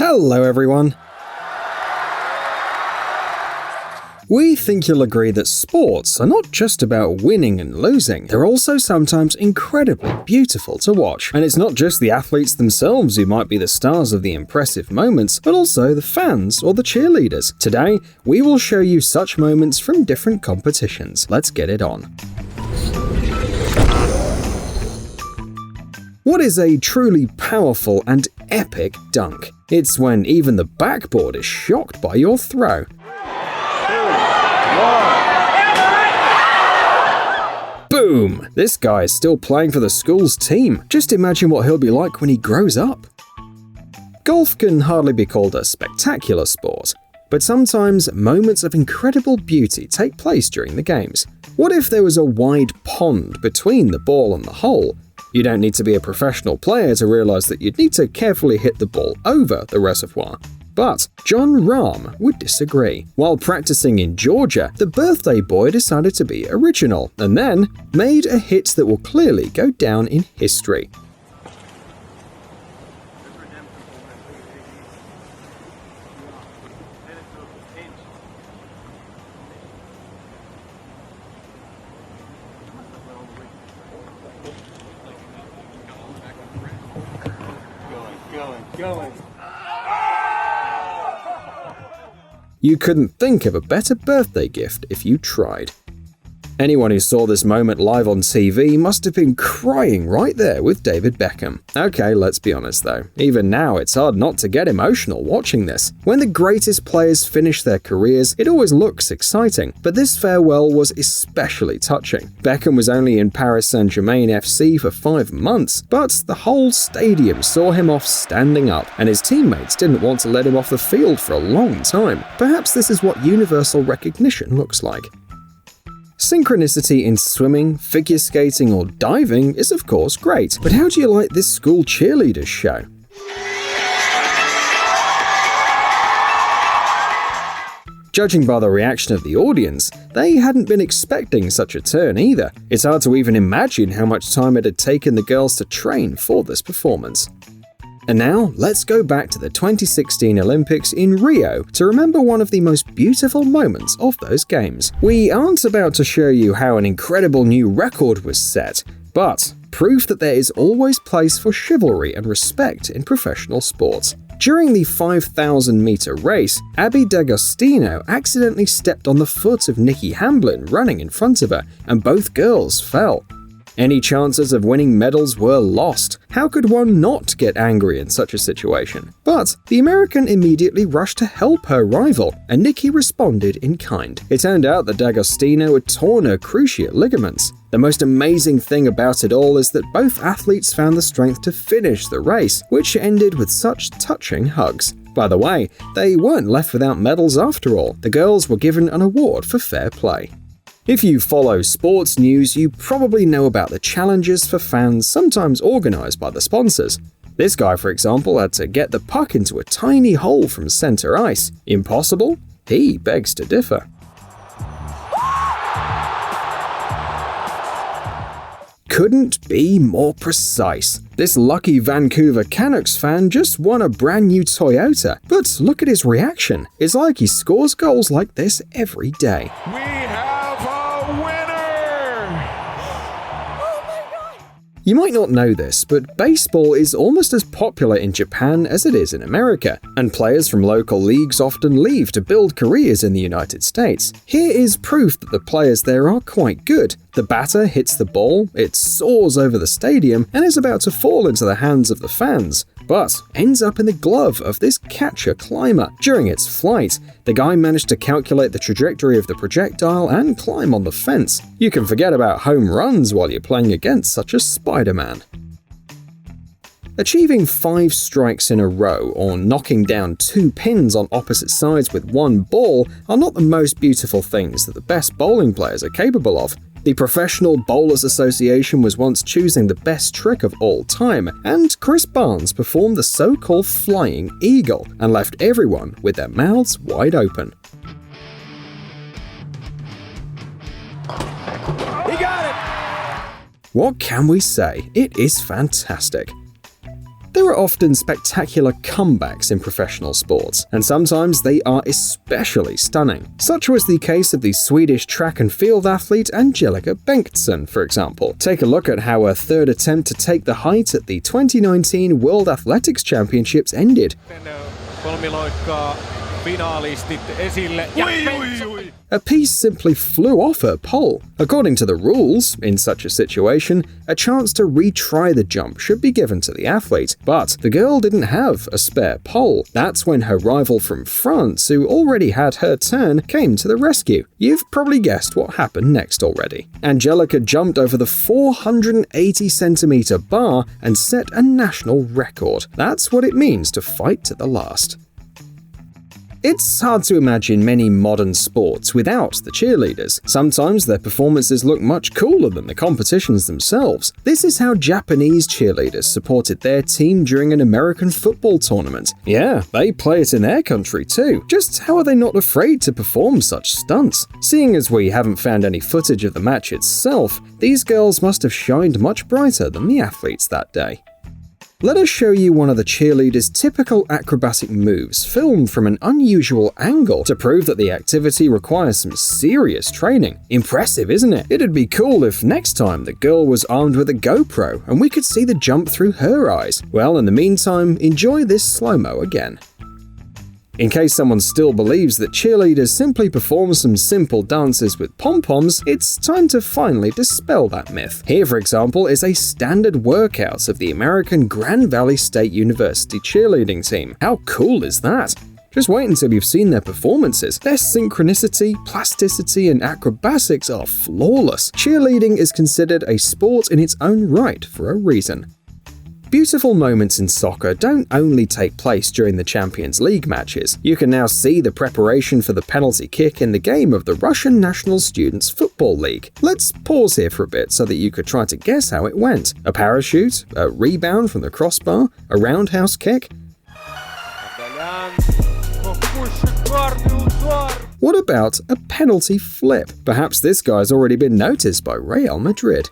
Hello everyone! We think you'll agree that sports are not just about winning and losing, they're also sometimes incredibly beautiful to watch. And it's not just the athletes themselves who might be the stars of the impressive moments, but also the fans or the cheerleaders. Today, we will show you such moments from different competitions. Let's get it on. What is a truly powerful and epic dunk? It's when even the backboard is shocked by your throw. Boom! This guy is still playing for the school's team. Just imagine what he'll be like when he grows up. Golf can hardly be called a spectacular sport, but sometimes moments of incredible beauty take place during the games. What if there was a wide pond between the ball and the hole? You don't need to be a professional player to realize that you'd need to carefully hit the ball over the reservoir. But Jon Rahm would disagree. While practicing in Georgia, the birthday boy decided to be original and then made a hit that will clearly go down in history. Going. You couldn't think of a better birthday gift if you tried. Anyone who saw this moment live on TV must have been crying right there with David Beckham. Okay, let's be honest though. Even now, it's hard not to get emotional watching this. When the greatest players finish their careers, it always looks exciting, but this farewell was especially touching. Beckham was only in Paris Saint-Germain FC for 5 months, but the whole stadium saw him off standing up, and his teammates didn't want to let him off the field for a long time. Perhaps this is what universal recognition looks like. Synchronicity in swimming, figure skating, or diving is of course great, but how do you like this school cheerleaders show? Judging by the reaction of the audience, they hadn't been expecting such a turn either. It's hard to even imagine how much time it had taken the girls to train for this performance. And now, let's go back to the 2016 Olympics in Rio to remember one of the most beautiful moments of those games. We aren't about to show you how an incredible new record was set, but proof that there is always place for chivalry and respect in professional sports. During the 5,000-meter race, Abby D'Agostino accidentally stepped on the foot of Nikki Hamblin running in front of her, and both girls fell. Any chances of winning medals were lost. How could one not get angry in such a situation? But the American immediately rushed to help her rival, and Nikki responded in kind. It turned out that D'Agostino had torn her cruciate ligaments. The most amazing thing about it all is that both athletes found the strength to finish the race, which ended with such touching hugs. By the way, they weren't left without medals after all. The girls were given an award for fair play. If you follow sports news, you probably know about the challenges for fans sometimes organized by the sponsors. This guy, for example, had to get the puck into a tiny hole from center ice. Impossible? He begs to differ. Couldn't be more precise. This lucky Vancouver Canucks fan just won a brand new Toyota, but look at his reaction. It's like he scores goals like this every day. You might not know this, but baseball is almost as popular in Japan as it is in America, and players from local leagues often leave to build careers in the United States. Here is proof that the players there are quite good. The batter hits the ball, it soars over the stadium, and is about to fall into the hands of the fans, but ends up in the glove of this catcher climber. During its flight, the guy managed to calculate the trajectory of the projectile and climb on the fence. You can forget about home runs while you're playing against such a Spider-Man. Achieving 5 strikes in a row or knocking down 2 pins on opposite sides with one ball are not the most beautiful things that the best bowling players are capable of. The Professional Bowlers Association was once choosing the best trick of all time, and Chris Barnes performed the so-called Flying Eagle and left everyone with their mouths wide open. He got it! What can we say? It is fantastic. There are often spectacular comebacks in professional sports, and sometimes they are especially stunning. Such was the case of the Swedish track and field athlete Angelica Bengtsson, for example. Take a look at how her third attempt to take the height at the 2019 World Athletics Championships ended. A piece simply flew off her pole. According to the rules, in such a situation, a chance to retry the jump should be given to the athlete, but the girl didn't have a spare pole. That's when her rival from France, who already had her turn, came to the rescue. You've probably guessed what happened next already. Angelica jumped over the 480-centimeter bar and set a national record. That's what it means to fight to the last. It's hard to imagine many modern sports without the cheerleaders. Sometimes their performances look much cooler than the competitions themselves. This is how Japanese cheerleaders supported their team during an American football tournament. Yeah, they play it in their country too. Just how are they not afraid to perform such stunts? Seeing as we haven't found any footage of the match itself, these girls must have shined much brighter than the athletes that day. Let us show you one of the cheerleaders' typical acrobatic moves, filmed from an unusual angle to prove that the activity requires some serious training. Impressive, isn't it? It'd be cool if next time the girl was armed with a GoPro and we could see the jump through her eyes. Well, in the meantime, enjoy this slow-mo again. In case someone still believes that cheerleaders simply perform some simple dances with pom-poms, it's time to finally dispel that myth. Here, for example, is a standard workout of the American Grand Valley State University cheerleading team. How cool is that? Just wait until you've seen their performances. Their synchronicity, plasticity, and acrobatics are flawless. Cheerleading is considered a sport in its own right for a reason. Beautiful moments in soccer don't only take place during the Champions League matches. You can now see the preparation for the penalty kick in the game of the Russian National Students Football League. Let's pause here for a bit so that you could try to guess how it went. A parachute? A rebound from the crossbar? A roundhouse kick? What about a penalty flip? Perhaps this guy's already been noticed by Real Madrid.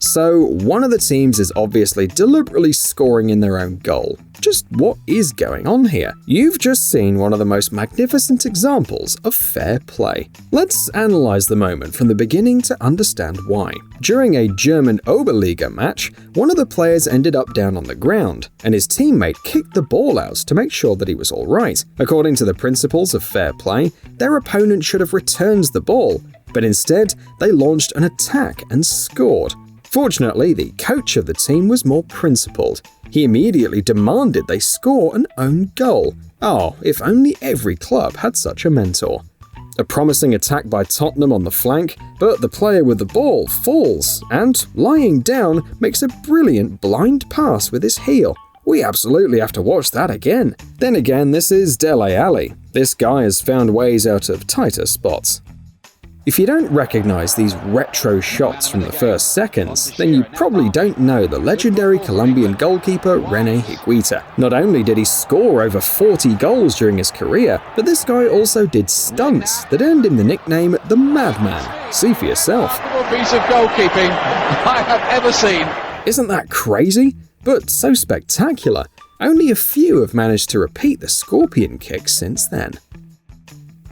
So, one of the teams is obviously deliberately scoring in their own goal. Just what is going on here? You've just seen one of the most magnificent examples of fair play. Let's analyze the moment from the beginning to understand why. During a German Oberliga match, one of the players ended up down on the ground, and his teammate kicked the ball out to make sure that he was alright. According to the principles of fair play, their opponent should have returned the ball, but instead, they launched an attack and scored. Fortunately, the coach of the team was more principled. He immediately demanded they score an own goal. Oh, if only every club had such a mentor. A promising attack by Tottenham on the flank, but the player with the ball falls and, lying down, makes a brilliant blind pass with his heel. We absolutely have to watch that again. Then again, this is Dele Alli. This guy has found ways out of tighter spots. If you don't recognize these retro shots from the first seconds, then you probably don't know the legendary Colombian goalkeeper Rene Higuita. Not only did he score over 40 goals during his career, but this guy also did stunts that earned him the nickname the Madman. See for yourself. Piece of goalkeeping I have ever seen. Isn't that crazy? But so spectacular. Only a few have managed to repeat the scorpion kick since then.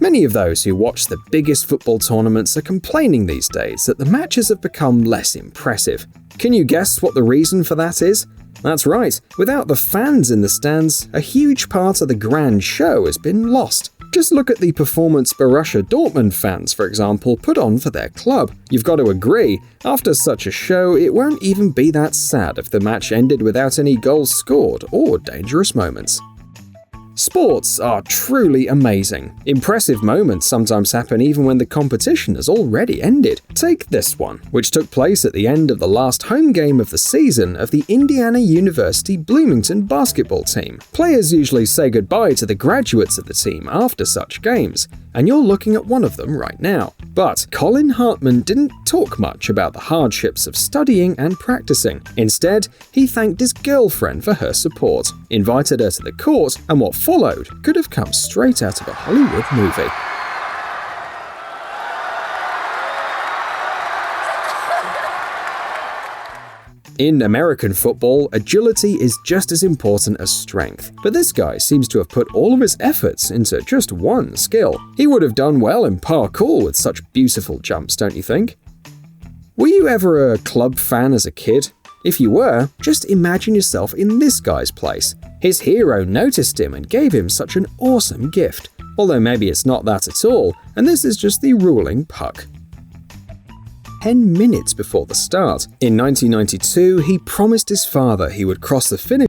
Many of those who watch the biggest football tournaments are complaining these days that the matches have become less impressive. Can you guess what the reason for that is? That's right, without the fans in the stands, a huge part of the grand show has been lost. Just look at the performance Borussia Dortmund fans, for example, put on for their club. You've got to agree, after such a show, it won't even be that sad if the match ended without any goals scored or dangerous moments. Sports are truly amazing. Impressive moments sometimes happen even when the competition has already ended. Take this one, which took place at the end of the last home game of the season of the Indiana University Bloomington basketball team. Players usually say goodbye to the graduates of the team after such games, and you're looking at one of them right now. But Colin Hartman didn't talk much about the hardships of studying and practicing. Instead, he thanked his girlfriend for her support, invited her to the court, and what followed could have come straight out of a Hollywood movie. In American football, agility is just as important as strength, but this guy seems to have put all of his efforts into just one skill. He would have done well in parkour with such beautiful jumps, don't you think? Were you ever a club fan as a kid? If you were, just imagine yourself in this guy's place. His hero noticed him and gave him such an awesome gift. Although maybe it's not that at all, and this is just the ruling puck. 10 minutes before the start. In 1992, he promised his father he would cross the finish